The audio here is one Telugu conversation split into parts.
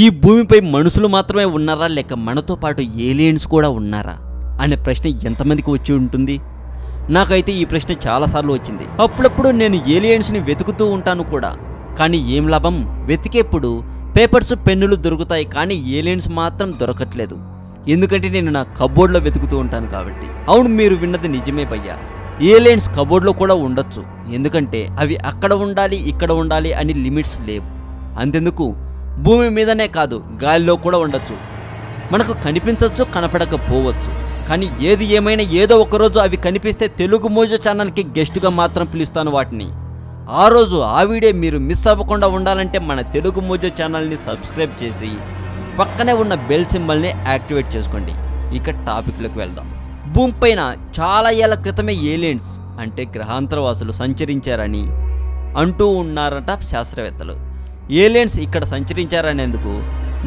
ఈ భూమిపై మనుషులు మాత్రమే ఉన్నారా లేక మనతో పాటు ఏలియన్స్ కూడా ఉన్నారా అనే ప్రశ్న ఎంతమందికి వచ్చి ఉంటుంది? నాకైతే ఈ ప్రశ్న చాలాసార్లు వచ్చింది. అప్పుడప్పుడు నేను ఏలియన్స్ని వెతుకుతూ ఉంటాను కూడా. కానీ ఏం లాభం? వెతికేప్పుడు పేపర్స్ పెన్నులు దొరుకుతాయి, కానీ ఏలియన్స్ మాత్రం దొరకట్లేదు. ఎందుకంటే నేను నా కబోర్డ్లో వెతుకుతూ ఉంటాను కాబట్టి. అవును, మీరు విన్నది నిజమే భయ్యా. ఏలియన్స్ కబోర్డ్లో కూడా ఉండొచ్చు. ఎందుకంటే అవి అక్కడ ఉండాలి ఇక్కడ ఉండాలి అని లిమిట్స్ లేవు. అంతెందుకు, భూమి మీదనే కాదు గాలిలో కూడా ఉండొచ్చు. మనకు కనిపించవచ్చు, కనపడకపోవచ్చు. కానీ ఏది ఏమైనా ఏదో ఒకరోజు అవి కనిపిస్తే తెలుగు మోజో ఛానల్కి గెస్ట్గా మాత్రం పిలుస్తాను వాటిని. ఆ రోజు ఆ వీడియో మీరు మిస్ అవ్వకుండా ఉండాలంటే మన తెలుగు మోజో ఛానల్ని సబ్స్క్రైబ్ చేసి పక్కనే ఉన్న బెల్ సింబల్ని యాక్టివేట్ చేసుకోండి. ఇక టాపిక్లోకి వెళ్దాం. భూమిపైన చాలా ఏళ్ల క్రితమే ఏలియన్స్ అంటే గ్రహాంతరవాసులు సంచరించారని అంటూ ఉన్నారట శాస్త్రవేత్తలు. ఏలియన్స్ ఇక్కడ సంచరించారనేందుకు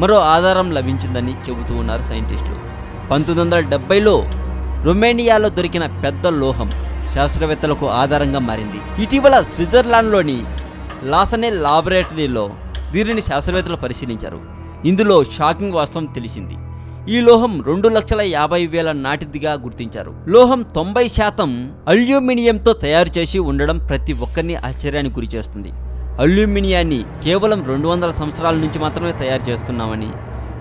మరో ఆధారం లభించిందని చెబుతూ ఉన్నారు సైంటిస్టులు. 1970లో రొమేనియాలో దొరికిన పెద్ద లోహం శాస్త్రవేత్తలకు ఆధారంగా మారింది. ఇటీవల స్విట్జర్లాండ్లోని లాసనే లాబొరేటరీలో దీనిని శాస్త్రవేత్తలు పరిశీలించారు. ఇందులో షాకింగ్ వాస్తవం తెలిసింది. ఈ లోహం 2,50,000 నాటిదిగా గుర్తించారు. లోహం 90% అల్యూమినియంతో తయారు చేసి ఉండడం ప్రతి ఒక్కరిని ఆశ్చర్యానికి గురి చేస్తుంది. అల్యూమినియాన్ని కేవలం 200 సంవత్సరాల నుంచి మాత్రమే తయారు చేస్తున్నామని,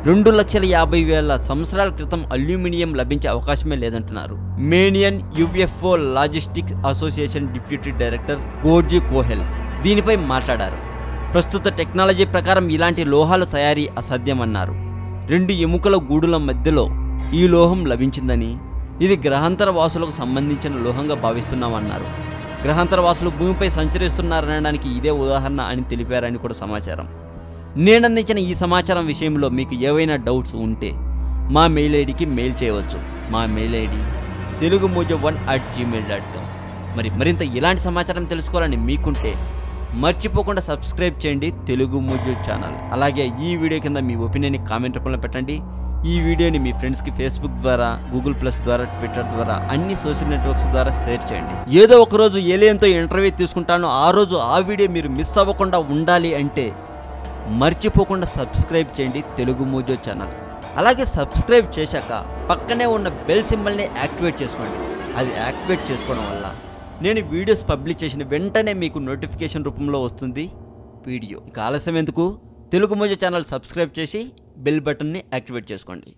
2,50,000 సంవత్సరాల క్రితం అల్యూమినియం లభించే అవకాశమే లేదంటున్నారు. మేనియన్ UFO logistics association deputy director Gorji Kohel దీనిపై మాట్లాడారు. ప్రస్తుత టెక్నాలజీ ప్రకారం ఇలాంటి లోహాల తయారీ అసాధ్యమన్నారు. 2 ఎముకల గూడుల మధ్యలో ఈ లోహం లభించిందని, ఇది గ్రహాంతర వాసులకు సంబంధించిన లోహంగా భావిస్తున్నామన్నారు. గ్రహాంతర వాసులు భూమిపై సంచరిస్తున్నారనడానికి ఇదే ఉదాహరణ అని తెలిపారని కూడా సమాచారం. నేనందించిన ఈ సమాచారం విషయంలో మీకు ఏవైనా డౌట్స్ ఉంటే మా మెయిల్ ఐడికి మెయిల్ చేయవచ్చు. మా మెయిల్ ఐడి telugumojo1@gmail.com. మరింత ఇలాంటి సమాచారం తెలుసుకోవాలని మీకుంటే మర్చిపోకుండా సబ్స్క్రైబ్ చేయండి తెలుగు మోజో ఛానల్. అలాగే ఈ వీడియో కింద మీ ఒపీనియన్ని కామెంట్ రూపంలో పెట్టండి. ఈ వీడియోని మీ ఫ్రెండ్స్కి ఫేస్బుక్ ద్వారా, గూగుల్ ప్లస్ ద్వారా, ట్విట్టర్ ద్వారా, అన్ని సోషల్ నెట్వర్క్స్ ద్వారా షేర్ చేయండి. ఏదో ఒకరోజు ఏలియన్తో ఇంటర్వ్యూ తీసుకుంటాను. ఆ రోజు ఆ వీడియో మీరు మిస్ అవ్వకుండా ఉండాలి అంటే మర్చిపోకుండా సబ్స్క్రైబ్ చేయండి తెలుగు మోజో ఛానల్. అలాగే సబ్స్క్రైబ్ చేశాక పక్కనే ఉన్న బెల్ సింబల్ని యాక్టివేట్ చేసుకోండి. అది యాక్టివేట్ చేసుకోవడం వల్ల నేను వీడియోస్ పబ్లిష్ చేసిన వెంటనే మీకు నోటిఫికేషన్ రూపంలో వస్తుంది వీడియో. ఇక ఆలస్యం ఎందుకు, తెలుగు మోజో ఛానల్ సబ్స్క్రైబ్ చేసి బెల్ బటన్ని యాక్టివేట్ చేసుకోండి.